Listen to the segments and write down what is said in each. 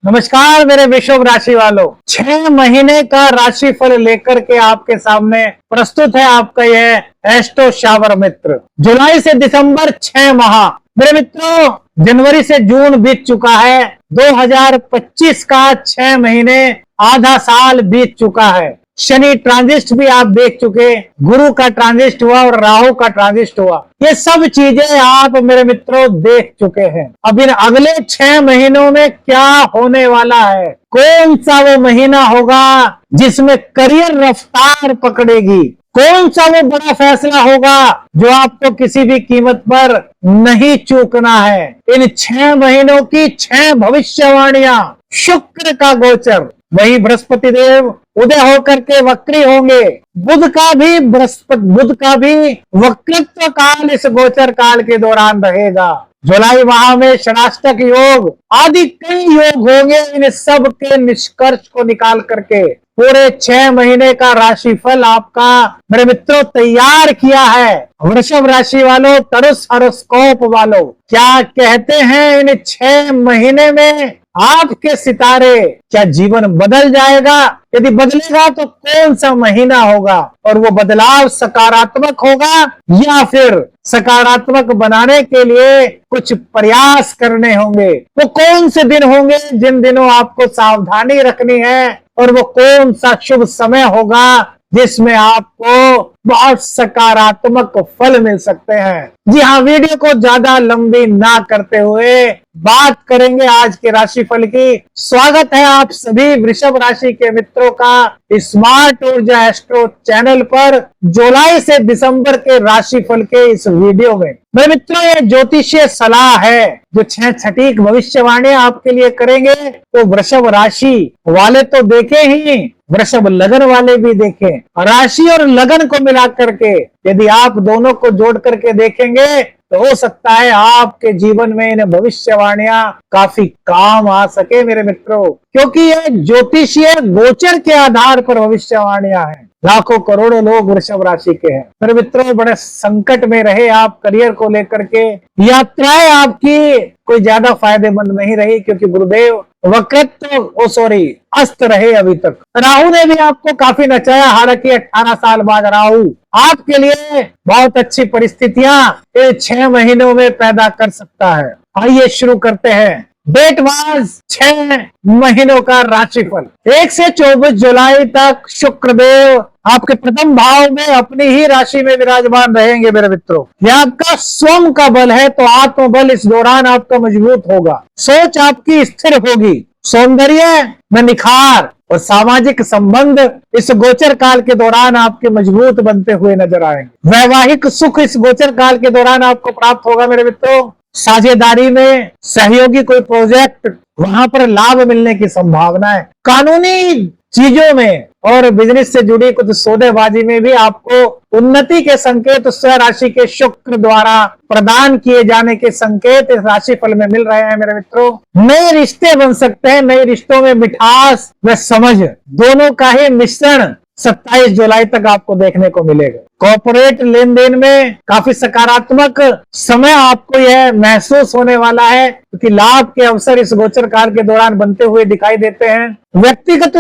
नमस्कार मेरे वृषभ राशि वालों, 6 महीने का राशिफल लेकर के आपके सामने प्रस्तुत है आपका यह एस्ट्रो शावर मित्र। जुलाई से दिसंबर 6 माह मेरे मित्रों, जनवरी से जून बीत चुका है। 2025 का 6 महीने आधा साल बीत चुका है। शनि ट्रांजिस्ट भी आप देख चुके, गुरु का ट्रांजिस्ट हुआ और राहु का ट्रांजिस्ट हुआ। ये सब चीजें आप मेरे मित्रों देख चुके हैं। अब इन अगले 6 महीनों में क्या होने वाला है, कौन सा वो महीना होगा जिसमें करियर रफ्तार पकड़ेगी, कौन सा वो बड़ा फैसला होगा जो आपको किसी भी कीमत पर नहीं चूकना है। इन 6 महीनों की 6 भविष्यवाणियां, शुक्र का गोचर, वही बृहस्पति देव उदय होकर के वक्री होंगे, बुध का भी वक्रित्व काल इस गोचर काल के दौरान रहेगा। जुलाई माह में षडाष्टक योग आदि कई योग होंगे। इन सब के निष्कर्ष को निकाल करके पूरे 6 महीने का राशिफल आपका मेरे मित्रों तैयार किया है। वृषभ राशि वालों, तरुस हॉरोस्कोप वालों, क्या कहते हैं इन 6 महीने में आपके सितारे, क्या जीवन बदल जाएगा? यदि बदलेगा तो कौन सा महीना होगा और वो बदलाव सकारात्मक होगा या फिर सकारात्मक बनाने के लिए कुछ प्रयास करने होंगे? वो कौन से दिन होंगे जिन दिनों आपको सावधानी रखनी है और वो कौन सा शुभ समय होगा जिसमें आपको बहुत सकारात्मक फल मिल सकते हैं? जी हाँ, वीडियो को ज्यादा लंबी ना करते हुए बात करेंगे आज के राशिफल की। स्वागत है आप सभी वृषभ राशि के मित्रों का स्मार्ट ऊर्जा एस्ट्रो चैनल पर जुलाई से दिसंबर के राशिफल के इस वीडियो में। मेरे मित्रों, ये ज्योतिषीय सलाह है जो 6 सटीक भविष्यवाणियां आपके लिए करेंगे। तो वृषभ राशि वाले तो देखे ही, वृषभ लगन वाले भी देखें। राशि और लगन को मिला करके यदि आप दोनों को जोड़ करके देखेंगे तो हो सकता है आपके जीवन में इन भविष्यवाणियां काफी काम आ सके मेरे मित्रों, क्योंकि ये ज्योतिषीय गोचर के आधार पर भविष्यवाणियां हैं। लाखों करोड़ों लोग वृषभ राशि के हैं मेरे मित्रों। बड़े संकट में रहे आप करियर को लेकर के, यात्राएं आपकी कोई ज्यादा फायदेमंद नहीं रही क्योंकि गुरुदेव अस्त रहे अभी तक। राहु ने भी आपको काफी नचाया, हालांकि 18 साल बाद राहु आपके लिए बहुत अच्छी परिस्थितियां 6 महीनों में पैदा कर सकता है। आइए शुरू करते हैं डेट वाइज 6 महीनों का राशिफल। 1 से 24 जुलाई तक शुक्रदेव आपके प्रथम भाव में अपनी ही राशि में विराजमान रहेंगे मेरे मित्रों। यह आपका स्वयं का बल है तो आत्मबल इस दौरान आपका मजबूत होगा, सोच आपकी स्थिर होगी, सौंदर्य में निखार और सामाजिक संबंध इस गोचर काल के दौरान आपके मजबूत बनते हुए नजर आएंगे। वैवाहिक सुख इस गोचर काल के दौरान आपको प्राप्त होगा मेरे मित्रों। साझेदारी में सहयोगी कोई प्रोजेक्ट, वहां पर लाभ मिलने की संभावना है। कानूनी चीजों में और बिजनेस से जुड़ी कुछ सौदेबाजी में भी आपको उन्नति के संकेत स्वयं राशि के शुक्र द्वारा प्रदान किए जाने के संकेत इस राशिफल में मिल रहे हैं मेरे मित्रों। नए रिश्ते बन सकते हैं, नए रिश्तों में मिठास व समझ दोनों का ही मिश्रण 27 जुलाई तक आपको देखने को मिलेगा। कॉर्पोरेट लेन देन में काफी सकारात्मक समय आपको यह महसूस होने वाला है क्योंकि लाभ के अवसर इस गोचर काल के दौरान बनते हुए दिखाई देते हैं। व्यक्तिगत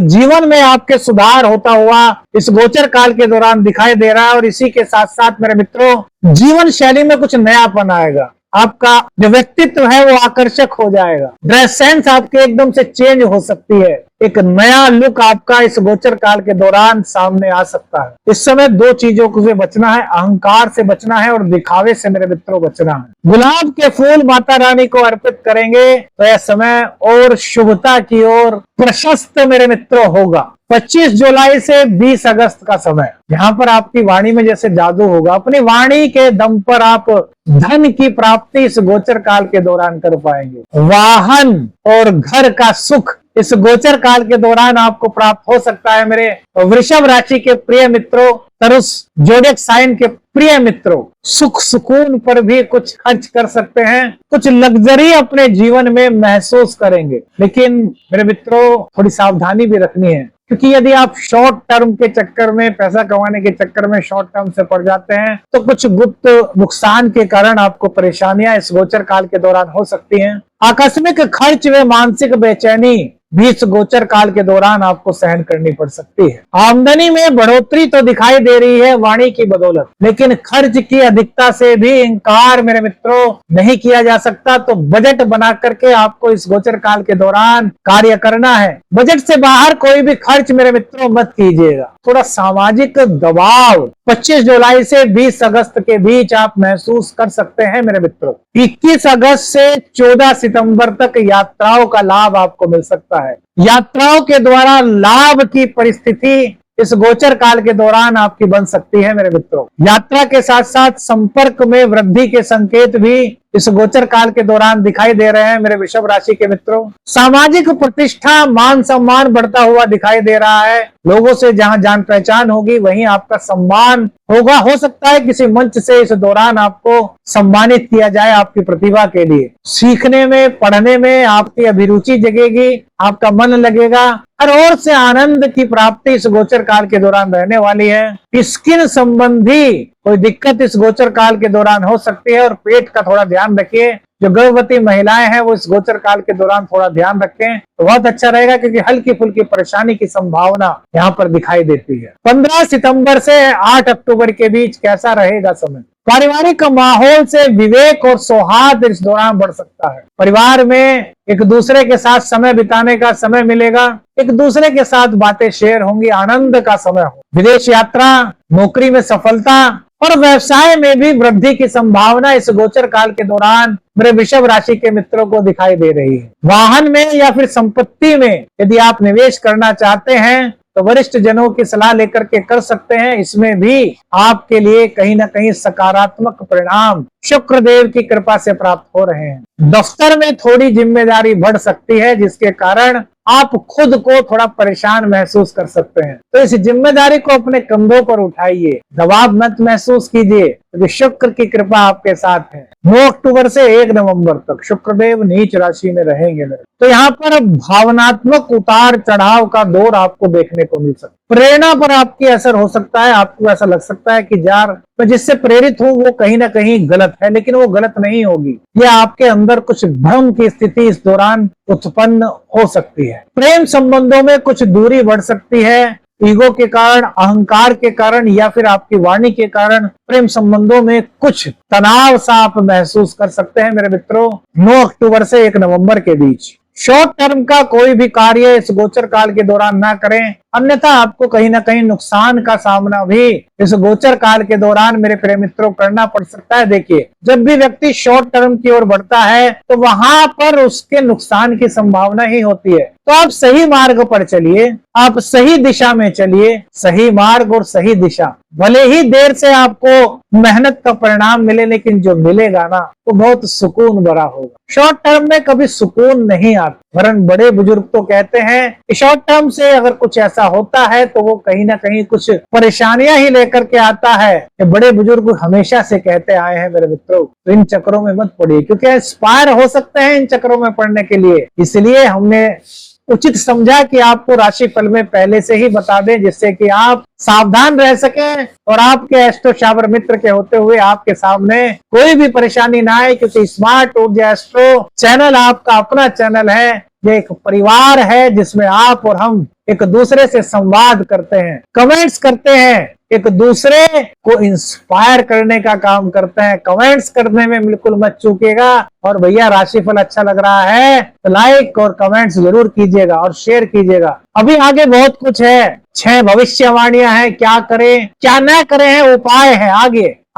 जीवन में आपके सुधार होता हुआ इस गोचर काल के दौरान दिखाई दे रहा है और इसी के साथ साथ मेरे मित्रों जीवन शैली में कुछ नयापन आएगा। आपका जो व्यक्तित्व है वो आकर्षक हो जाएगा। ड्रेस सेंस आपके एकदम से चेंज हो सकती है। एक नया लुक आपका इस गोचर काल के दौरान सामने आ सकता है। इस समय 2 चीजों से बचना है, अहंकार से बचना है और दिखावे से मेरे मित्रों बचना है। गुलाब के फूल माता रानी को अर्पित करेंगे तो यह समय और शुभता की ओर प्रशस्त मेरे मित्रों होगा। 25 जुलाई से 20 अगस्त का समय, यहाँ पर आपकी वाणी में जैसे जादू होगा। अपनी वाणी के दम पर आप धन की प्राप्ति इस गोचर काल के दौरान कर पाएंगे। वाहन और घर का सुख इस गोचर काल के दौरान आपको प्राप्त हो सकता है मेरे वृषभ राशि के प्रिय मित्रों। तरुस जोडिएक साइन के प्रिय मित्रों, सुख सुकून पर भी कुछ खर्च कर सकते हैं, कुछ लग्जरी अपने जीवन में महसूस करेंगे, लेकिन मेरे मित्रों थोड़ी सावधानी भी रखनी है। क्योंकि यदि आप शॉर्ट टर्म के चक्कर में, पैसा कमाने के चक्कर में शॉर्ट टर्म से पड़ जाते हैं तो कुछ गुप्त नुकसान के कारण आपको परेशानियां इस गोचर काल के दौरान हो सकती हैं। आकस्मिक खर्च व मानसिक बेचैनी भी इस गोचर काल के दौरान आपको सहन करनी पड़ सकती है। आमदनी में बढ़ोतरी तो दिखाई दे रही है वाणी की बदौलत, लेकिन खर्च की अधिकता से भी इंकार मेरे मित्रों नहीं किया जा सकता। तो बजट बना करके आपको इस गोचर काल के दौरान कार्य करना है। बजट से बाहर कोई भी खर्च मेरे मित्रों मत कीजिएगा। थोड़ा सामाजिक दबाव 25 जुलाई से 20 अगस्त के बीच आप महसूस कर सकते हैं मेरे मित्रों। 21 अगस्त से 14 सितंबर तक यात्राओं का लाभ आपको मिल सकता है। यात्राओं के द्वारा लाभ की परिस्थिति इस गोचर काल के दौरान आपकी बन सकती है मेरे मित्रों। यात्रा के साथ साथ संपर्क में वृद्धि के संकेत भी इस गोचर काल के दौरान दिखाई दे रहे हैं मेरे वृषभ राशि के मित्रों। सामाजिक प्रतिष्ठा, मान सम्मान बढ़ता हुआ दिखाई दे रहा है। लोगों से जहां जान पहचान होगी वहीं आपका सम्मान होगा। हो सकता है किसी मंच से इस दौरान आपको सम्मानित किया जाए आपकी प्रतिभा के लिए। सीखने में, पढ़ने में आपकी अभिरुचि जगेगी, आपका मन लगेगा। हर ओर से आनंद की प्राप्ति इस गोचर काल के दौरान रहने वाली है। स्किन संबंधी कोई दिक्कत इस गोचर काल के दौरान हो सकती है और पेट का थोड़ा ध्यान रखिए। जो गर्भवती महिलाएं हैं वो इस गोचर काल के दौरान थोड़ा ध्यान रखें तो बहुत अच्छा रहेगा, क्योंकि हल्की फुल्की परेशानी की संभावना यहाँ पर दिखाई देती है। 15 सितंबर से 8 अक्टूबर के बीच कैसा रहेगा समय? पारिवारिक माहौल से विवेक और सौहार्द इस दौरान बढ़ सकता है। परिवार में एक दूसरे के साथ समय बिताने का समय मिलेगा, एक दूसरे के साथ बातें शेयर होंगी, आनंद का समय हो। विदेश यात्रा, नौकरी में सफलता और व्यवसाय में भी वृद्धि की संभावना इस गोचर काल के दौरान मेरे वृषभ राशि के मित्रों को दिखाई दे रही है। वाहन में या फिर संपत्ति में यदि आप निवेश करना चाहते हैं तो वरिष्ठ जनों की सलाह लेकर के कर सकते हैं। इसमें भी आपके लिए कहीं ना कहीं सकारात्मक परिणाम शुक्र देव की कृपा से प्राप्त हो रहे हैं। दफ्तर में थोड़ी जिम्मेदारी बढ़ सकती है जिसके कारण आप खुद को थोड़ा परेशान महसूस कर सकते हैं। तो इस जिम्मेदारी को अपने कंधों पर उठाइए, दबाव मत महसूस कीजिए, क्योंकि शुक्र की कृपा आपके साथ है। 9 अक्टूबर से 1 नवंबर तक शुक्रदेव नीच राशि में रहेंगे। तो यहाँ पर भावनात्मक उतार चढ़ाव का दौर आपको देखने को मिल सकता है। प्रेरणा पर आपकी असर हो सकता है। आपको ऐसा लग सकता है कि यार मैं जिससे प्रेरित हूँ वो कहीं ना कहीं गलत है, लेकिन वो गलत नहीं होगी। ये आपके अंदर कुछ भ्रम की स्थिति इस दौरान उत्पन्न हो सकती है। प्रेम संबंधों में कुछ दूरी बढ़ सकती है। ईगो के कारण, अहंकार के कारण या फिर आपकी वाणी के कारण प्रेम संबंधों में कुछ तनाव सा आप महसूस कर सकते हैं मेरे मित्रों। 9 अक्टूबर से 1 नवंबर के बीच शॉर्ट टर्म का कोई भी कार्य इस गोचर काल के दौरान ना करें, अन्यथा आपको कहीं ना कहीं नुकसान का सामना भी इस गोचर काल के दौरान मेरे प्रिय मित्रों करना पड़ सकता है। देखिए, जब भी व्यक्ति शॉर्ट टर्म की ओर बढ़ता है तो वहां पर उसके नुकसान की संभावना ही होती है। तो आप सही मार्ग पर चलिए, आप सही दिशा में चलिए। सही मार्ग और सही दिशा, भले ही देर से आपको मेहनत का परिणाम मिले, लेकिन जो मिलेगा ना वो बहुत सुकून भरा होगा। शॉर्ट टर्म में कभी सुकून नहीं आता, वरन बड़े बुजुर्ग तो कहते हैं कि शॉर्ट टर्म से अगर कुछ ऐसा होता है तो वो कहीं ना कहीं कुछ परेशानियां ही लेकर के आता है। कि बड़े बुजुर्ग हमेशा से कहते आए हैं मेरे मित्रों। तो इन चक्रों में मत पड़िए, क्योंकि इंस्पायर हो सकते हैं इन चक्रों में पड़ने के लिए। इसलिए हमने उचित समझा कि आपको राशिफल में पहले से ही बता दें, जिससे कि आप सावधान रह सकें और आपके एस्ट्रो शावर मित्र के होते हुए आपके सामने कोई भी परेशानी ना आए। क्योंकि स्मार्ट ऊर्जा एस्ट्रो चैनल आपका अपना चैनल है। ये एक परिवार है जिसमें आप और हम एक दूसरे से संवाद करते हैं, कमेंट्स करते हैं, एक दूसरे को इंस्पायर करने का काम करते हैं। कमेंट्स करने में बिल्कुल मत चूकेगा। और भैया राशिफल अच्छा लग रहा है तो लाइक और कमेंट्स जरूर कीजिएगा और शेयर कीजिएगा। अभी आगे बहुत कुछ है। 6 भविष्यवाणियां हैं, क्या करें क्या ना करें है, उपाय है।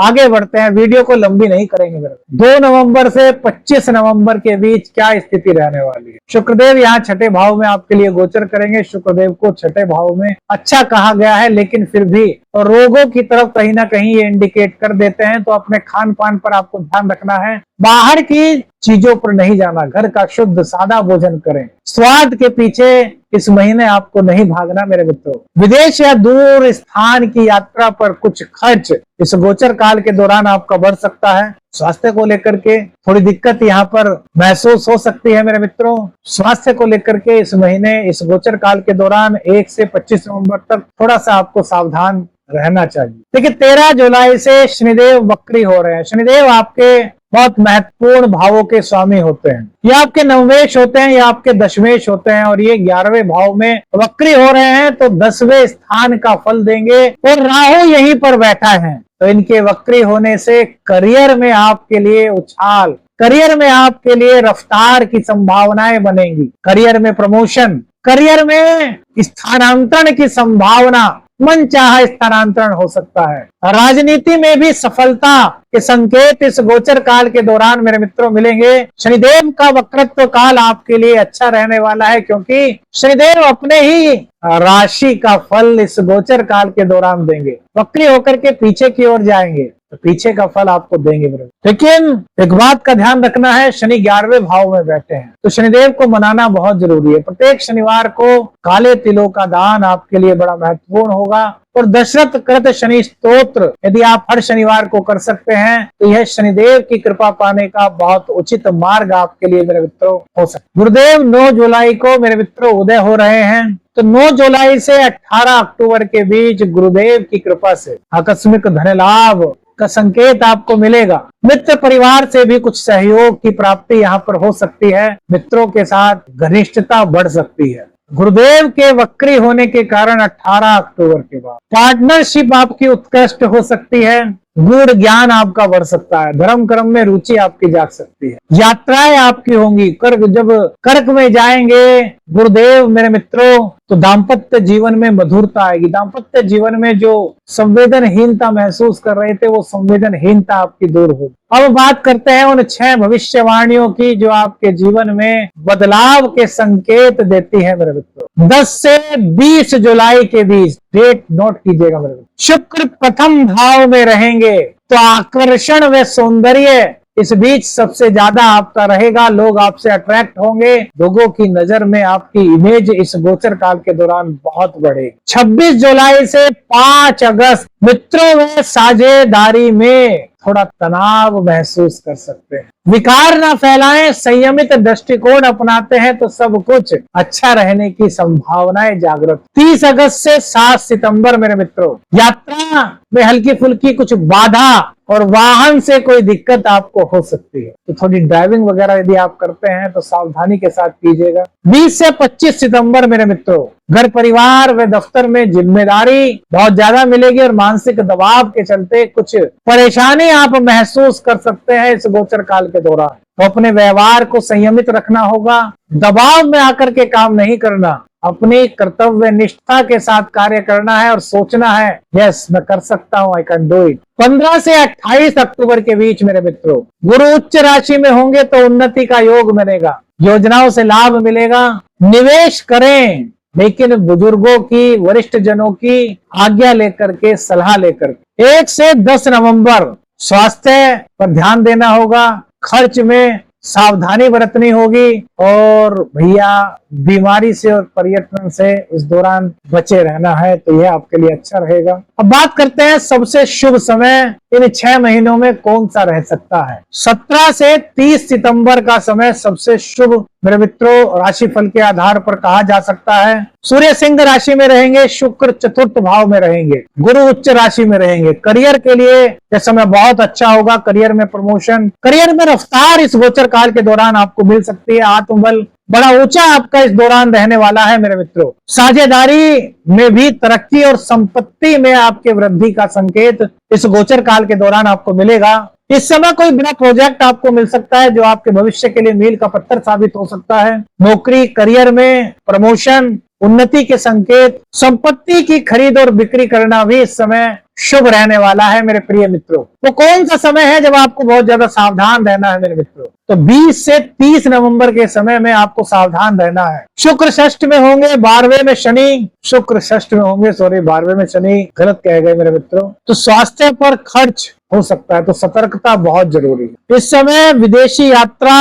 आगे बढ़ते हैं, वीडियो को लंबी नहीं करेंगे मेरे। 2 नवंबर से 25 नवंबर के बीच क्या स्थिति रहने वाली है। शुक्रदेव यहाँ 6ठे भाव में आपके लिए गोचर करेंगे। शुक्रदेव को 6ठे भाव में अच्छा कहा गया है, लेकिन फिर भी रोगों की तरफ कहीं ना कहीं ये इंडिकेट कर देते हैं। तो अपने खान पान पर आपको ध्यान रखना है। बाहर की चीजों पर नहीं जाना, घर का शुद्ध सादा भोजन करें, स्वाद के पीछे इस महीने आपको नहीं भागना मेरे मित्रों। विदेश या दूर स्थान की यात्रा पर कुछ खर्च इस गोचर काल के दौरान आपका बढ़ सकता है। स्वास्थ्य को लेकर के थोड़ी दिक्कत यहाँ पर महसूस हो सकती है मेरे मित्रों। स्वास्थ्य को लेकर के इस महीने, इस गोचर काल के दौरान 1 से 25 नवंबर तक थोड़ा सा आपको सावधान रहना चाहिए। देखिए 13 जुलाई से शनिदेव वक्री हो रहे हैं। शनिदेव आपके बहुत महत्वपूर्ण भावों के स्वामी होते हैं। ये आपके नवमेश होते हैं या आपके दशमेश होते हैं, और ये 11वें भाव में वक्री हो रहे हैं तो 10वें स्थान का फल देंगे। और राहु यहीं पर बैठा है, तो इनके वक्री होने से करियर में आपके लिए उछाल, करियर में आपके लिए रफ्तार की संभावनाएं बनेंगी। करियर में प्रमोशन, करियर में स्थानांतरण की संभावना, मन चाहा स्थानांतरण हो सकता है। राजनीति में भी सफलता के संकेत इस गोचर काल के दौरान मेरे मित्रों मिलेंगे। शनिदेव का वक्रत्व काल आपके लिए अच्छा रहने वाला है, क्योंकि शनिदेव अपने ही राशि का फल इस गोचर काल के दौरान देंगे। वक्री होकर के पीछे की ओर जाएंगे तो पीछे का फल आपको देंगे मेरे। लेकिन एक बात का ध्यान रखना है, शनि 11वें भाव में बैठे हैं तो शनिदेव को मनाना बहुत जरूरी है। प्रत्येक शनिवार को काले तिलों का दान आपके लिए बड़ा महत्वपूर्ण होगा। और दशरथ कृत शनि स्तोत्र यदि आप हर शनिवार को कर सकते हैं तो यह शनिदेव की कृपा पाने का बहुत उचित मार्ग आपके लिए मेरे मित्रों हो सकता है। गुरुदेव 9 जुलाई को मेरे मित्रों उदय हो रहे हैं, तो 9 जुलाई से 18 अक्टूबर के बीच गुरुदेव की कृपा से आकस्मिक धन लाभ का संकेत आपको मिलेगा। मित्र परिवार से भी कुछ सहयोग की प्राप्ति यहाँ पर हो सकती है। मित्रों के साथ घनिष्ठता बढ़ सकती है। गुरुदेव के वक्री होने के कारण 18 अक्टूबर के बाद पार्टनरशिप आपकी उत्कृष्ट हो सकती है। गूढ़ ज्ञान आपका बढ़ सकता है। धर्म कर्म में रुचि आपकी जाग सकती है। यात्राएं आपकी होंगी। जब कर्क में जाएंगे गुरुदेव मेरे मित्रों तो दाम्पत्य जीवन में मधुरता आएगी। दाम्पत्य जीवन में जो संवेदनहीनता महसूस कर रहे थे वो संवेदनहीनता आपकी दूर होगी। अब बात करते हैं उन 6 भविष्यवाणियों की जो आपके जीवन में बदलाव के संकेत देती है मेरे मित्रों। 10 से 20 जुलाई के बीच, डेट नोट कीजिएगा मेरे मित्रों। शुक्र प्रथम भाव में रहेंगे तो आकर्षण व सौंदर्य इस बीच सबसे ज्यादा आपका रहेगा। लोग आपसे अट्रैक्ट होंगे। लोगों की नजर में आपकी इमेज इस गोचर काल के दौरान बहुत बढ़ेगी। 26 जुलाई से 5 अगस्त मित्रों में साझेदारी में थोड़ा तनाव महसूस कर सकते हैं। विकार ना फैलाएं, संयमित दृष्टिकोण अपनाते हैं तो सब कुछ अच्छा रहने की संभावनाएं जागृत। 30 अगस्त से 7 सितंबर मेरे मित्रों यात्रा में हल्की फुल्की कुछ बाधा और वाहन से कोई दिक्कत आपको हो सकती है, तो थोड़ी ड्राइविंग वगैरह यदि आप करते हैं तो सावधानी के साथ कीजिएगा। 20 से 25 सितंबर मेरे मित्रों घर परिवार व दफ्तर में जिम्मेदारी बहुत ज्यादा मिलेगी और मानसिक दबाव के चलते कुछ परेशानी आप महसूस कर सकते हैं इस गोचर काल के दौरान। तो अपने व्यवहार को संयमित रखना होगा। दबाव में आकर के काम नहीं करना, अपनी कर्तव्य निष्ठा के साथ कार्य करना है और सोचना है यस मैं कर सकता हूँ, आई कैन डू इट। 15 से 28 अक्टूबर के बीच मेरे मित्रों गुरु उच्च राशि में होंगे तो उन्नति का योग बनेगा। योजनाओं से लाभ मिलेगा। निवेश करें लेकिन बुजुर्गों की, वरिष्ठ जनों की आज्ञा लेकर के, सलाह लेकर। 1 से 10 नवंबर स्वास्थ्य पर ध्यान देना होगा। खर्च में सावधानी बरतनी होगी और भैया बीमारी से और पर्यटन से इस दौरान बचे रहना है, तो यह आपके लिए अच्छा रहेगा। अब बात करते हैं सबसे शुभ समय इन 6 महीनों में कौन सा रह सकता है। 17 से 30 सितंबर का समय सबसे शुभ मेरे मित्रों राशिफल के आधार पर कहा जा सकता है। सूर्य सिंह राशि में रहेंगे, शुक्र चतुर्थ भाव में रहेंगे, गुरु उच्च राशि में रहेंगे। करियर के लिए यह समय बहुत अच्छा होगा। करियर में प्रमोशन, करियर में रफ्तार इस गोचर काल के दौरान आपको मिल सकती है। आत्मबल बड़ा ऊंचा आपका इस दौरान रहने वाला है मेरे मित्रों। साझेदारी में भी तरक्की और संपत्ति में आपके वृद्धि का संकेत इस गोचर काल के दौरान आपको मिलेगा। इस समय कोई बड़ा प्रोजेक्ट आपको मिल सकता है जो आपके भविष्य के लिए मील का पत्थर साबित हो सकता है। नौकरी, करियर में प्रमोशन, उन्नति के संकेत, संपत्ति की खरीद और बिक्री करना भी इस समय शुभ रहने वाला है मेरे प्रिय मित्रों। वो कौन सा समय है जब आपको बहुत ज्यादा सावधान रहना है मेरे मित्रों? तो 20 से 30 नवंबर के समय में आपको सावधान रहना है। शुक्र षष्ठ में होंगे, 12वें में शनि, शुक्र षष्ठ में होंगे, 12वें में शनि, गलत कह गए मेरे मित्रों। तो स्वास्थ्य पर खर्च हो सकता है, तो सतर्कता बहुत जरूरी है। इस समय विदेशी यात्रा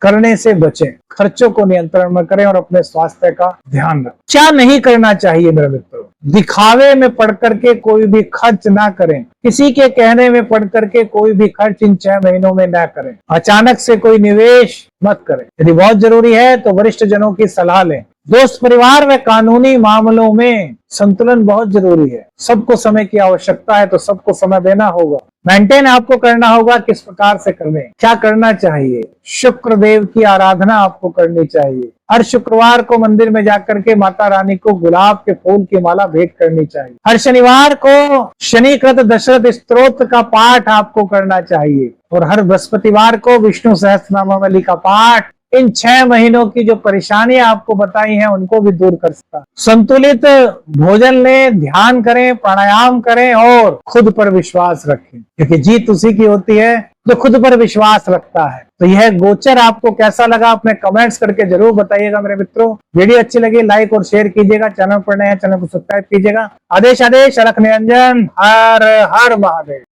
करने से बचें, खर्चों को नियंत्रण में करें और अपने स्वास्थ्य का ध्यान रखें। क्या नहीं करना चाहिए मेरे मित्रों? दिखावे में पढ़ करके कोई भी खर्च ना करें, किसी के कहने में पढ़ करके कोई भी खर्च इन 6 महीनों में ना करें। अचानक से कोई निवेश मत करें। यदि बहुत जरूरी है तो वरिष्ठ जनों की सलाह लें। दोस्त परिवार व कानूनी मामलों में संतुलन बहुत जरूरी है। सबको समय की आवश्यकता है तो सबको समय देना होगा। मेंटेन आपको करना होगा किस प्रकार से करने, क्या करना चाहिए। शुक्र देव की आराधना आपको करनी चाहिए। हर शुक्रवार को मंदिर में जाकर के माता रानी को गुलाब के फूल की माला भेंट करनी चाहिए। हर शनिवार को शनिकृत दशरथ स्तोत्र का पाठ आपको करना चाहिए और हर बृहस्पतिवार को विष्णु सहस्त्रनामावली का पाठ इन 6 महीनों की जो परेशानियां आपको बताई हैं उनको भी दूर कर सकता। संतुलित भोजन लें, ध्यान करें, प्राणायाम करें और खुद पर विश्वास रखें, क्योंकि जीत उसी की होती है जो खुद पर विश्वास रखता है। तो यह गोचर आपको कैसा लगा अपने कमेंट्स करके जरूर बताइएगा मेरे मित्रों। वीडियो अच्छी लगी लाइक और शेयर कीजिएगा। चैनल पर नए हैं चैनल को सब्सक्राइब कीजिएगा। आदेश अलख निरंजन। हर हर महादेव।